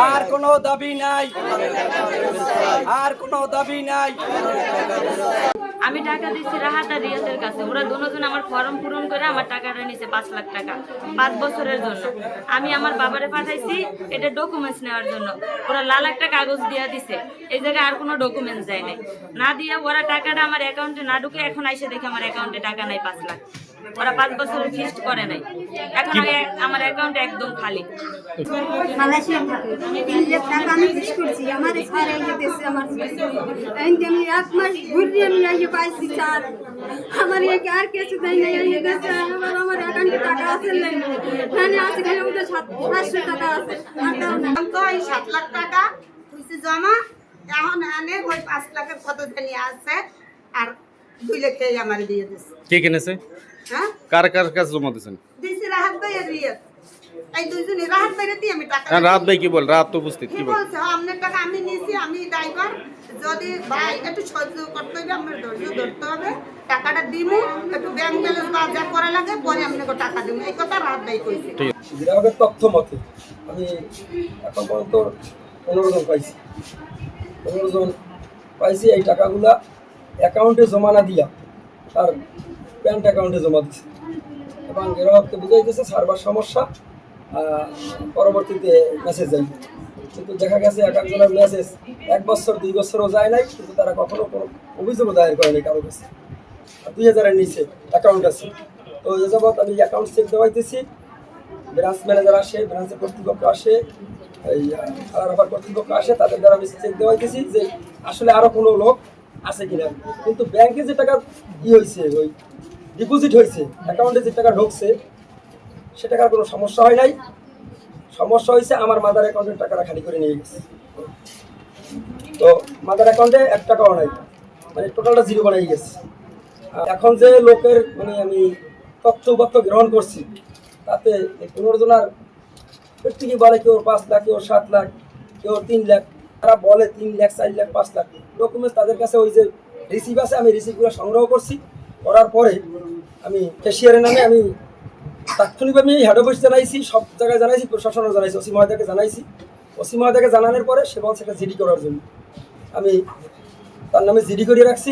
আর কোনো দাবি নাই, আর কোনো দাবি নাই। আমি টাকা দিচ্ছি রাহাত আর রিয়াজের কাছে। ওরা দুজন আমার ফর্ম পূরণ করে আমার টাকাটা নিছে 5 লাখ টাকা 5 বছরের জন্য। আমি আমার বাবারে পাঠাইছি এটা ডকুমেন্টস নেওয়ার জন্য। ওরা লাল একটা কাগজ দিয়া দিছে, এই জায়গায় আর কোনো ডকুমেন্টস দেয় নাই। না দিয়ে ওরা টাকাটা আমার অ্যাকাউন্টে না ঢুকে এখন আইসে দেখে আমার অ্যাকাউন্টে টাকা নাই 5 লাখ। ওরা 5 বছরের ফিক্সড করে নাই। এখন আমার অ্যাকাউন্ট একদম খালি। মালয়েশিয়া থাকে 3 লাখ টাকা আমি ফিক্স করছি। আমার স্যার এসে দিয়েছে আমার এই যে আমি এক মাস ঘুরিয়ে আমি আইয়ে পাইছি স্যার। আমার এই আর কিছু দেয় নাই আইয়ে দিয়েছে। আমার অ্যাকাউন্টে টাকা আছে নাই, মানে আছে খালি ওটা 700 টাকা আছে। আর দাও না তো এই 7 লাখ টাকা হইছে জমা। এখন আনে ওই 5 লাখের কত জানি আছে আর 2 লাখে আমার দিয়ে দিছে। কে কিনেছে? হ্যাঁ, কার কার কাছে জমা দিয়েছেন? দিছে রাহাত ভাই আর রিয়াদ। এই দুইজনে রাহাত ভাইরে দিয়ে আমি টাকা হ্যাঁ, রাত ভাই কি বল? রাত তো উপস্থিত কি কি বল? বলছে, আপনার টাকা আমি নিয়েছি, আমি ড্রাইভার, যদি ভাই একটু সহ্য করতে হবে, আপনার ধৈর্য ধরতে হবে, টাকাটা দিমু, একটু ব্যাংক ব্যালেন্স বাজার করা লাগে, পরে আপনাকে টাকা দিমু, এই কথা রাহাত ভাই কইছে। গ্রাহকের তথ্য মতে আমি এখন পর্যন্ত 15 জন পাইছি। 15 জন পাইছি। এই টাকাগুলা অ্যাকাউন্টে জমা না দিয়া তার ব্যাংক অ্যাকাউন্টে জমা দিচ্ছে এবং গ্রাহককে বুঝাইতেছে সার্ভার সমস্যা, পরবর্তীতে মেসেজ যায়। কিন্তু দেখা গেছে এক একজনের মেসেজ 1 বছর 2 বছরও যায় নাই, কিন্তু তারা কখনো কোনো অভিযোগও দায়ের করেনি কারো কাছে। আর 2000-এর নিচে অ্যাকাউন্ট আছে। তো এ যাবৎ আমি অ্যাকাউন্ট চেক দেওয়াইতেছি, ব্রাঞ্চ ম্যানেজার আসে, ব্রাঞ্চের কর্তৃপক্ষ আসে, এই আলার কর্তৃপক্ষ আসে, তাদের দ্বারা আমি চেক দেওয়াইতেছি যে আসলে আরও কোনো লোক আছে কিনা। কিন্তু ব্যাংকে যে টাকা হয়েছে, ওই ডিপোজিট হয়েছে, অ্যাকাউন্টে যে টাকা ঢুকছে, সে টাকার কোনো সমস্যা হয় নাই। সমস্যা হয়েছে আমার মাদার অ্যাকাউন্টের টাকাটা খালি করে নিয়ে গেছে। তো মাদার অ্যাকাউন্টে 1 টাকাও নাই, মানে টোটালটা জিরো বানাই গেছে। এখন যে লোকের মানে আমি তথ্য গ্রহণ করছি, তাতে এই 15 জনার প্রত্যেকে বলে কেউ 5 লাখ, কেউ 7 লাখ, কেউ 3 লাখ, তারা বলে 3 লাখ, 4 লাখ, 5 লাখ ডকুমেন্টস তাদের কাছে। ওই যে রিসিভ আছে, আমি রিসিভগুলো সংগ্রহ করছি। করার পরে আমি ক্যাশিয়ারের নামে আমি তাৎক্ষণিকভাবে আমি হেড অফিস জানাইছি, সব জায়গায় জানাইছি, প্রশাসনও জানাইছি, ওসি মহোদয়কে জানাইছি। ওসি মহোদয়কে জানানোর পরে সে বলছে এটা জিডি করার জন্য। আমি তার নামে জিডি করে রাখছি।